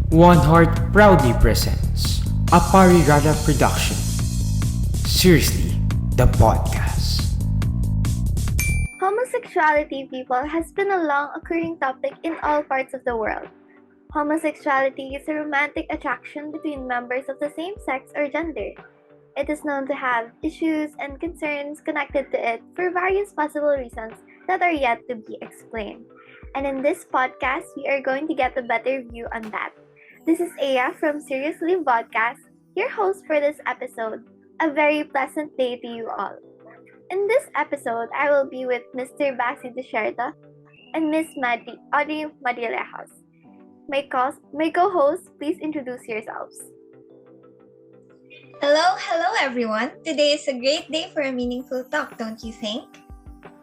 One Heart proudly presents a Parirala production. Seriously, the podcast. Homosexuality, people, has been a long occurring topic in all parts of the world. Homosexuality is a romantic attraction between members of the same sex or gender. It is known to have issues and concerns connected to it for various possible reasons that are yet to be explained. And in this podcast, we are going to get a better view on that. This is Aya from SRSLY Podcast, your host for this episode. A very pleasant day to you all. In this episode, I will be with Mr. Basi Desherta and Miss Audrey Madrilejos. My co-hosts, please introduce yourselves. Hello everyone. Today is a great day for a meaningful talk, don't you think?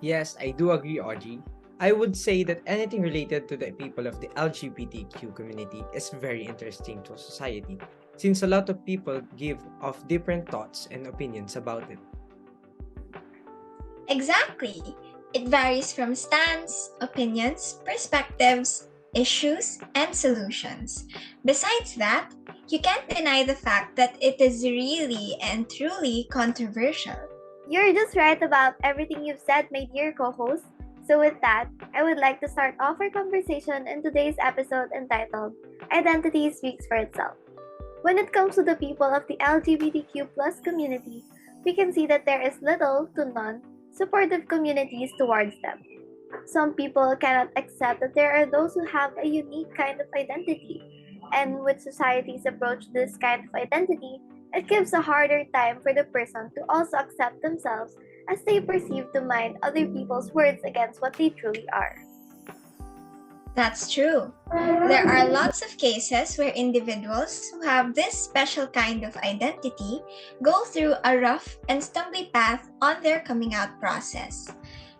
Yes, I do agree, Audrey. I would say that anything related to the people of the LGBTQ community is very interesting to society, since a lot of people give off different thoughts and opinions about it. Exactly. It varies from stance, opinions, perspectives, issues, and solutions. Besides that, you can't deny the fact that it is really and truly controversial. You're just right about everything you've said, my dear co-host. So with that, I would like to start off our conversation in today's episode entitled Identity Speaks for Itself. When it comes to the people of the LGBTQ plus community, we can see that there is little to none supportive communities towards them. Some people cannot accept that there are those who have a unique kind of identity, and with society's approach to this kind of identity, it gives a harder time for the person to also accept themselves as they perceive to mind other people's words against what they truly are. That's true. There are lots of cases where individuals who have this special kind of identity go through a rough and stumbly path on their coming out process.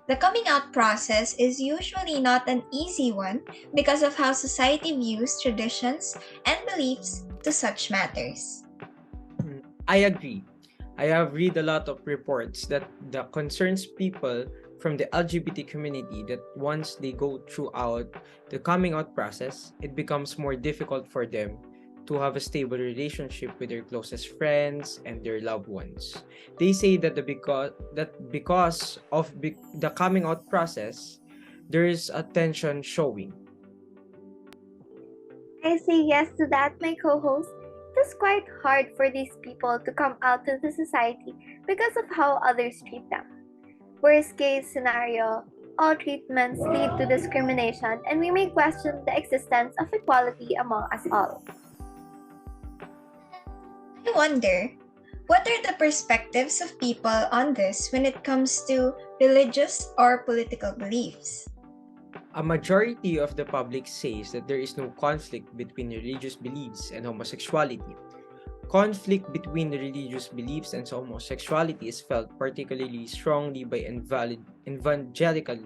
The coming out process is usually not an easy one because of how society views traditions and beliefs to such matters. I agree. I have read a lot of reports that the concerns people from the LGBT community that once they go throughout the coming out process, it becomes more difficult for them to have a stable relationship with their closest friends and their loved ones. They say that because of the coming out process, there is a tension showing. I say yes to that, my co-host. It is quite hard for these people to come out to the society because of how others treat them. Worst case scenario, all treatments lead to discrimination and we may question the existence of equality among us all. I wonder, what are the perspectives of people on this when it comes to religious or political beliefs? A majority of the public says that there is no conflict between religious beliefs and homosexuality. Conflict between the religious beliefs and homosexuality is felt particularly strongly by evangelical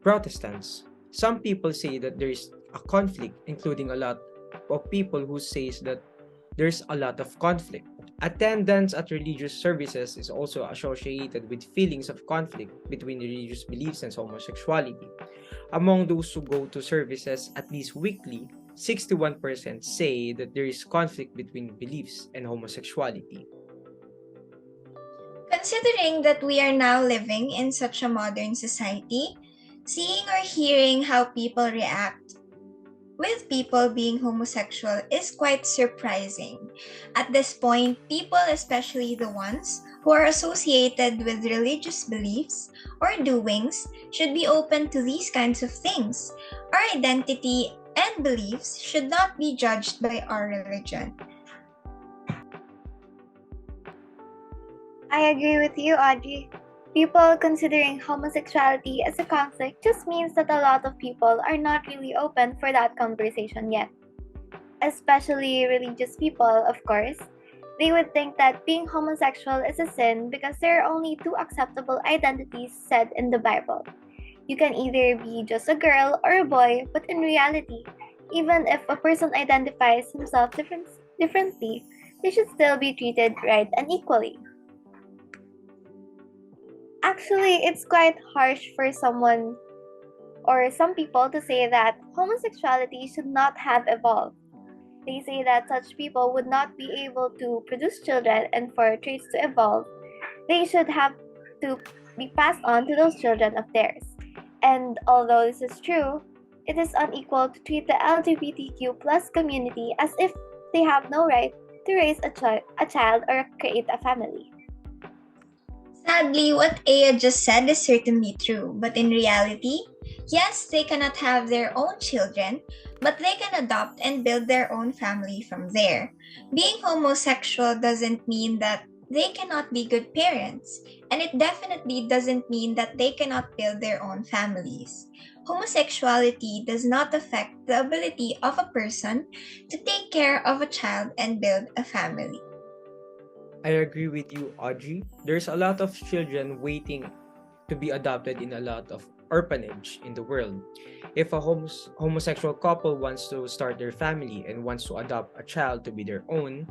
Protestants. Some people say that there is a conflict, including a lot of people who says that there's a lot of conflict. Attendance at religious services is also associated with feelings of conflict between religious beliefs and homosexuality. Among those who go to services at least weekly, 61% say that there is conflict between beliefs and homosexuality. Considering that we are now living in such a modern society, seeing or hearing how people react with people being homosexual is quite surprising. At this point, people, especially the ones who are associated with religious beliefs or doings, should be open to these kinds of things. Our identity and beliefs should not be judged by our religion. I agree with you, Audrey. People considering homosexuality as a conflict just means that a lot of people are not really open for that conversation yet. Especially religious people, of course. They would think that being homosexual is a sin because there are only two acceptable identities said in the Bible. You can either be just a girl or a boy, but in reality, even if a person identifies himself differently, they should still be treated right and equally. Actually, it's quite harsh for someone or some people to say that homosexuality should not have evolved. They say that such people would not be able to produce children, and for traits to evolve, they should have to be passed on to those children of theirs. And although this is true, it is unequal to treat the LGBTQ plus community as if they have no right to raise a child or create a family. Sadly, what Aya just said is certainly true, but in reality, yes, they cannot have their own children, but they can adopt and build their own family from there. Being homosexual doesn't mean that they cannot be good parents, and it definitely doesn't mean that they cannot build their own families. Homosexuality does not affect the ability of a person to take care of a child and build a family. I agree with you, Audrey. There's a lot of children waiting to be adopted in a lot of orphanage in the world. If a homosexual couple wants to start their family and wants to adopt a child to be their own,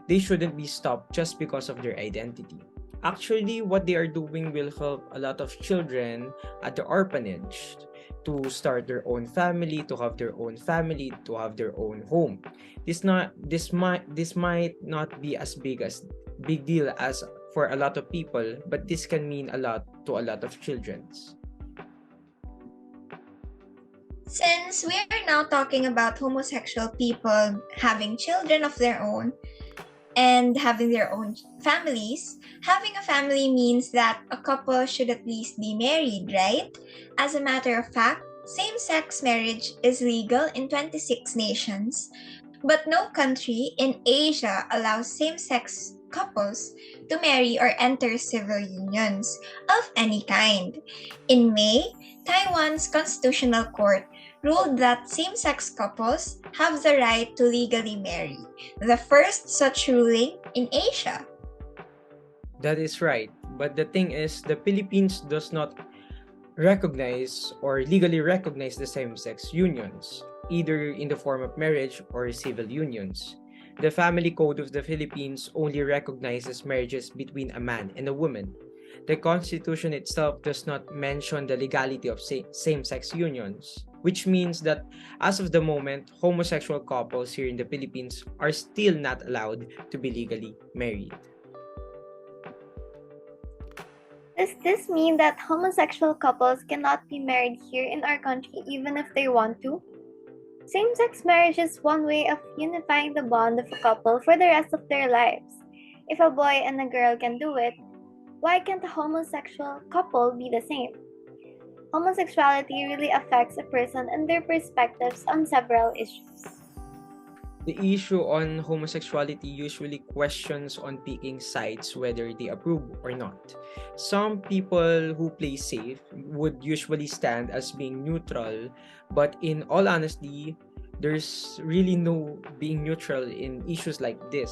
they shouldn't be stopped just because of their identity. Actually, what they are doing will help a lot of children at the orphanage to start their own family, to have their own family, to have their own home. This might not be as big deal as for a lot of people, but this can mean a lot to a lot of children. Since we are now talking about homosexual people having children of their own and having their own families, having a family means that a couple should at least be married, right? As a matter of fact, same-sex marriage is legal in 26 nations, but no country in Asia allows same-sex couples to marry or enter civil unions of any kind. In May, Taiwan's constitutional court ruled that same-sex couples have the right to legally marry, the first such ruling in Asia. That is right. But the thing is, the Philippines does not recognize or legally recognize the same-sex unions, either in the form of marriage or civil unions. The Family Code of the Philippines only recognizes marriages between a man and a woman. The Constitution itself does not mention the legality of same-sex unions, which means that as of the moment, homosexual couples here in the Philippines are still not allowed to be legally married. Does this mean that homosexual couples cannot be married here in our country even if they want to? Same-sex marriage is one way of unifying the bond of a couple for the rest of their lives. If a boy and a girl can do it, why can't a homosexual couple be the same? Homosexuality really affects a person and their perspectives on several issues. The issue on homosexuality usually questions on picking sides whether they approve or not. Some people who play safe would usually stand as being neutral, but in all honesty, there's really no being neutral in issues like this.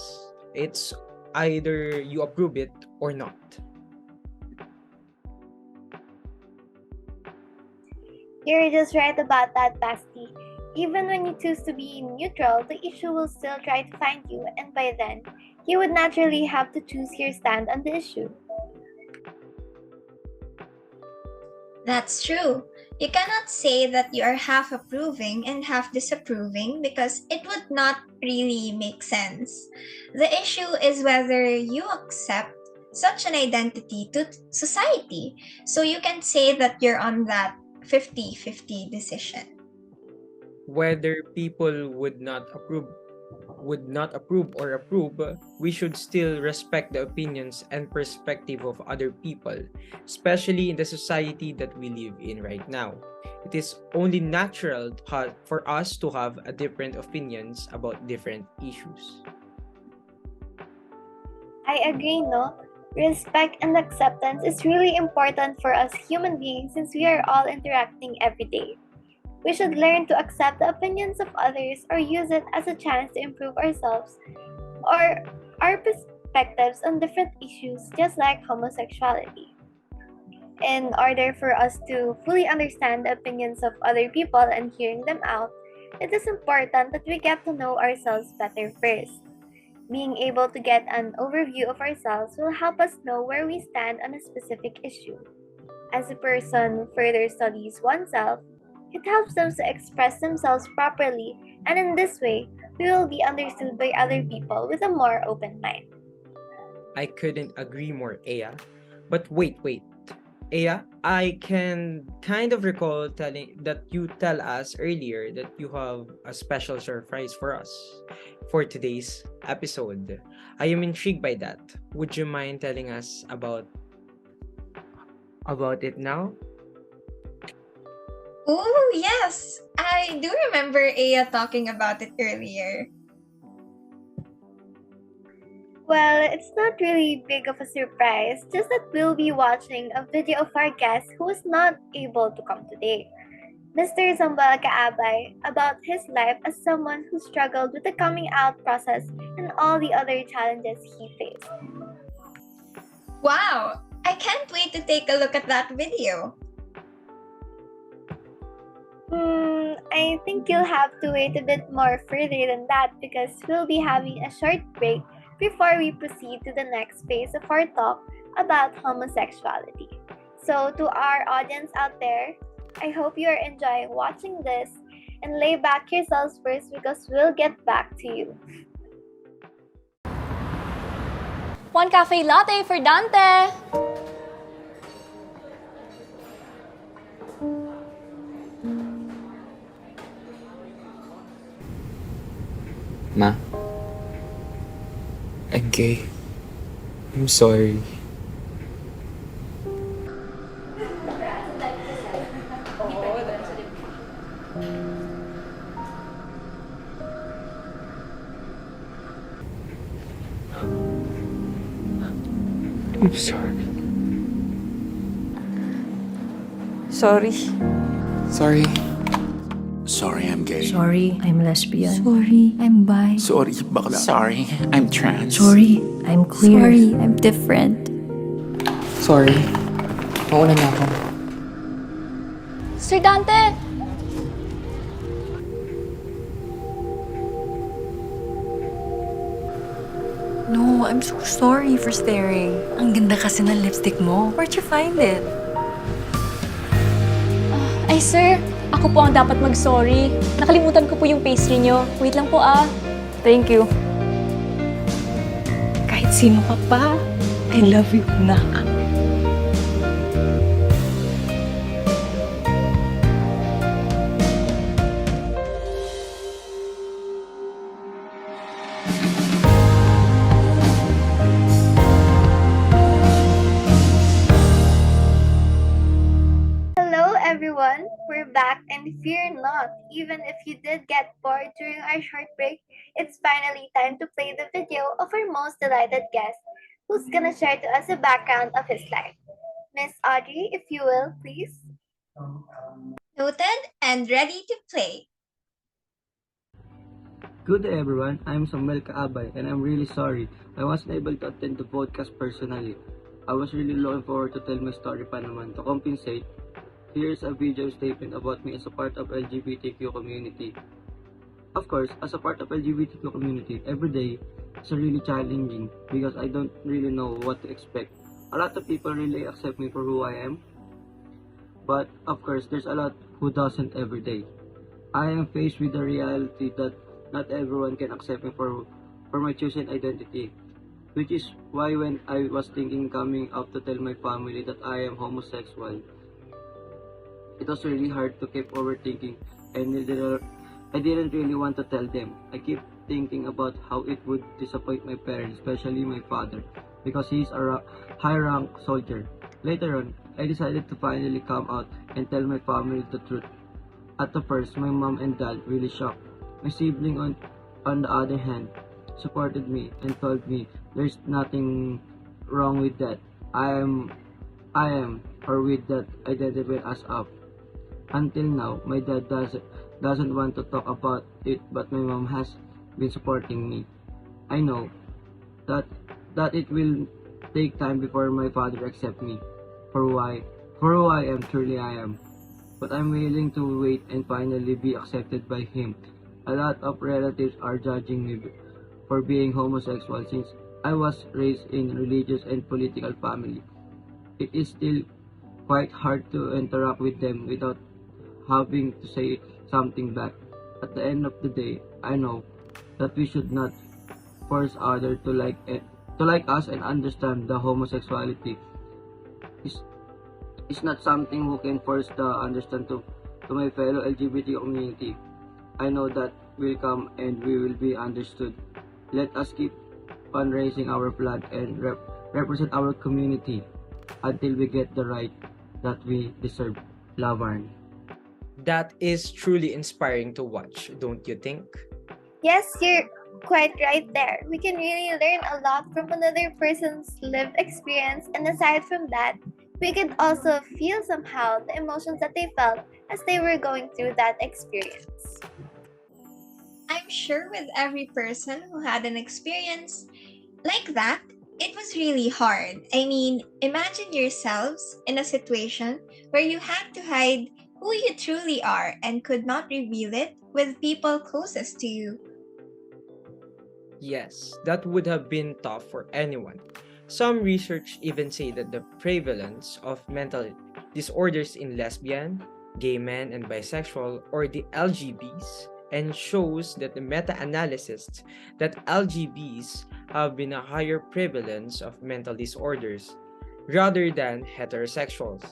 It's either you approve it or not. You're just right about that, Basti. Even when you choose to be neutral, the issue will still try to find you, and by then, you would naturally have to choose your stand on the issue. That's true. You cannot say that you are half approving and half disapproving because it would not really make sense. The issue is whether you accept such an identity to society. So you can say that you're on that 50-50 decision. Whether people would not approve or approve, we should still respect the opinions and perspective of other people, especially in the society that we live in right now. It is only natural for us to have a different opinions about different issues. I agree, no? Respect and acceptance is really important for us human beings since we are all interacting every day. We should learn to accept the opinions of others or use it as a chance to improve ourselves or our perspectives on different issues, just like homosexuality. In order for us to fully understand the opinions of other people and hearing them out, it is important that we get to know ourselves better first. Being able to get an overview of ourselves will help us know where we stand on a specific issue. As a person further studies oneself, it helps them to express themselves properly, and in this way, we will be understood by other people with a more open mind. I couldn't agree more, Aya. But wait. Aya, I can kind of recall telling that you tell us earlier that you have a special surprise for us for today's episode. I am intrigued by that. Would you mind telling us about it now? Oh, yes! I do remember Aya talking about it earlier. Well, it's not really big of a surprise, just that we'll be watching a video of our guest who was not able to come today. Mr. Zambal Kaabay about his life as someone who struggled with the coming out process and all the other challenges he faced. Wow! I can't wait to take a look at that video. I think you'll have to wait a bit more further than that because we'll be having a short break before we proceed to the next phase of our talk about homosexuality. So, to our audience out there, I hope you are enjoying watching this and lay back yourselves first because we'll get back to you. One cafe latte for Dante! Ma, I'm gay. I'm sorry. I'm sorry. Sorry. Sorry. Sorry, I'm gay. Sorry, I'm lesbian. Sorry, I'm bi. Sorry, bakla. Sorry, I'm trans. Sorry, I'm queer. Sorry, I'm different. Sorry. Mauna na ako. Sir Dante! No, I'm so sorry for staring. Ang ganda kasi ng lipstick mo. Where'd you find it? Ay sir, ako po ang dapat mag-sorry. Nakalimutan ko po yung pastry nyo. Wait lang po ah. Thank you. Kahit sino ka pa, I love you, anak. Hello, everyone. We're back, and fear not, even if you did get bored during our short break, it's finally time to play the video of our most delighted guest, who's gonna share to us the background of his life. Miss Audrey, if you will, please. Noted and ready to play. Good day everyone, I'm Samuel Kaabay and I'm really sorry I wasn't able to attend the podcast personally. I was really looking forward to tell my story pa naman. To compensate, here's a video statement about me as a part of LGBTQ community. Of course, as a part of LGBTQ community, every day is really challenging because I don't really know what to expect. A lot of people really accept me for who I am, but of course, there's a lot who doesn't every day. I am faced with the reality that not everyone can accept me for my chosen identity, which is why when I was thinking coming out to tell my family that I am homosexual, it was really hard to keep overthinking and I didn't really want to tell them. I keep thinking about how it would disappoint my parents, especially my father, because he's a high-rank soldier. Later on, I decided to finally come out and tell my family the truth. At the first, my mom and dad really shocked. My sibling on the other hand, supported me and told me there's nothing wrong with that. I am or with that identify as up. Until now, my dad doesn't want to talk about it, but my mom has been supporting me. I know that it will take time before my father accept me for who I am truly I am. But I'm willing to wait and finally be accepted by him. A lot of relatives are judging me for being homosexual since I was raised in religious and political family. It is still quite hard to interact with them without having to say something back. At the end of the day, I know that we should not force others to like us and understand the homosexuality is not something who can force the understand to my fellow LGBT community. I know that will come and we will be understood. Let us keep on raising our flag and represent our community until we get the right that we deserve. Lavarn. That is truly inspiring to watch, don't you think? Yes, you're quite right there. We can really learn a lot from another person's lived experience, and aside from that, we could also feel somehow the emotions that they felt as they were going through that experience. I'm sure with every person who had an experience like that, it was really hard. I mean, imagine yourselves in a situation where you had to hide who you truly are and could not reveal it with people closest to you. Yes, that would have been tough for anyone. Some research even say that the prevalence of mental disorders in lesbian, gay men, and bisexual, or the LGBs, and shows that the meta-analysis that LGBs have been a higher prevalence of mental disorders rather than heterosexuals.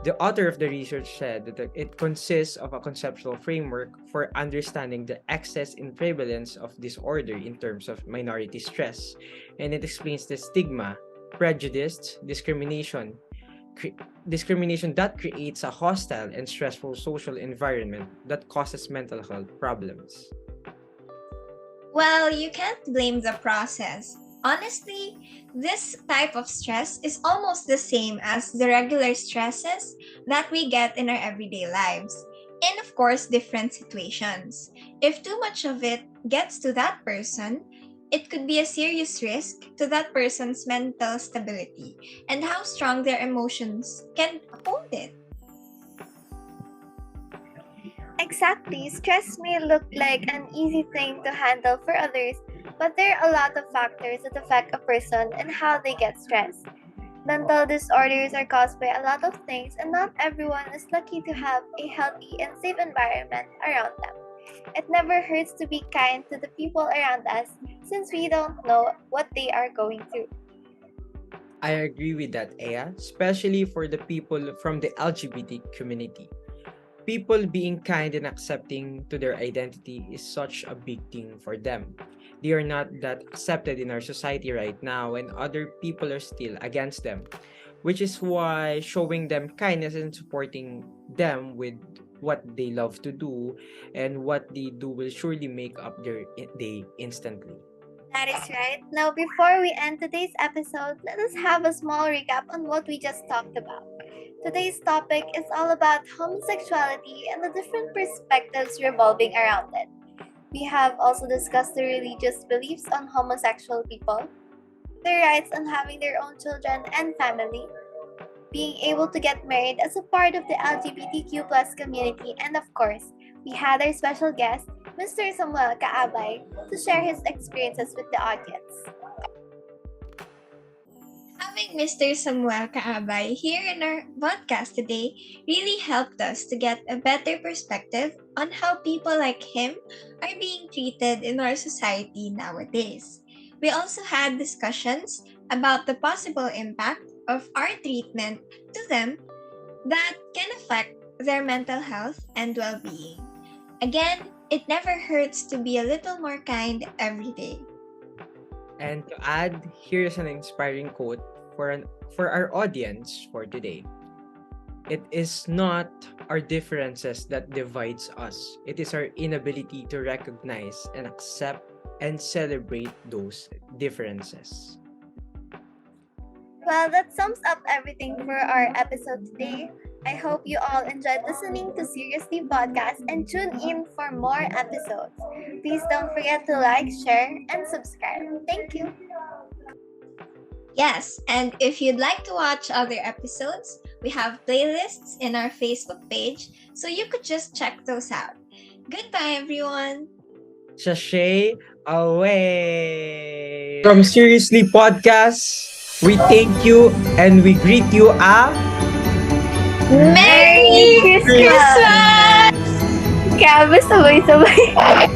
The author of the research said that it consists of a conceptual framework for understanding the excess in prevalence of disorder in terms of minority stress, and it explains the stigma, prejudice, discrimination that creates a hostile and stressful social environment that causes mental health problems. Well, you can't blame the process. Honestly, this type of stress is almost the same as the regular stresses that we get in our everyday lives. In, of course, different situations. If too much of it gets to that person, it could be a serious risk to that person's mental stability and how strong their emotions can hold it. Exactly, stress may look like an easy thing to handle for others, but there are a lot of factors that affect a person and how they get stressed. Mental disorders are caused by a lot of things, and not everyone is lucky to have a healthy and safe environment around them. It never hurts to be kind to the people around us since we don't know what they are going through. I agree with that, Aya, especially for the people from the LGBT community. People being kind and accepting to their identity is such a big thing for them. They are not that accepted in our society right now, and other people are still against them, which is why showing them kindness and supporting them with what they love to do and what they do will surely make up their day instantly. That is right. Now, before we end today's episode, let us have a small recap on what we just talked about. Today's topic is all about homosexuality and the different perspectives revolving around it. We have also discussed the religious beliefs on homosexual people, their rights on having their own children and family, being able to get married as a part of the LGBTQ plus community, and of course, we had our special guest, Mr. Samuel Kaabay, to share his experiences with the audience. Having Mr. Samuel Kaabay here in our podcast today really helped us to get a better perspective on how people like him are being treated in our society nowadays. We also had discussions about the possible impact of our treatment to them that can affect their mental health and well-being. Again, it never hurts to be a little more kind every day. And to add, here's an inspiring quote for our audience for today. It is not our differences that divides us. It is our inability to recognize and accept and celebrate those differences. Well, that sums up everything for our episode today. I hope you all enjoyed listening to Seriously Podcast and tune in for more episodes. Please don't forget to like, share, and subscribe. Thank you. Yes, and if you'd like to watch other episodes, we have playlists in our Facebook page, so you could just check those out. Goodbye, everyone! Sashay away! From Seriously Podcast, we thank you and we greet you a Merry Christmas! Grabe, sabay-sabay.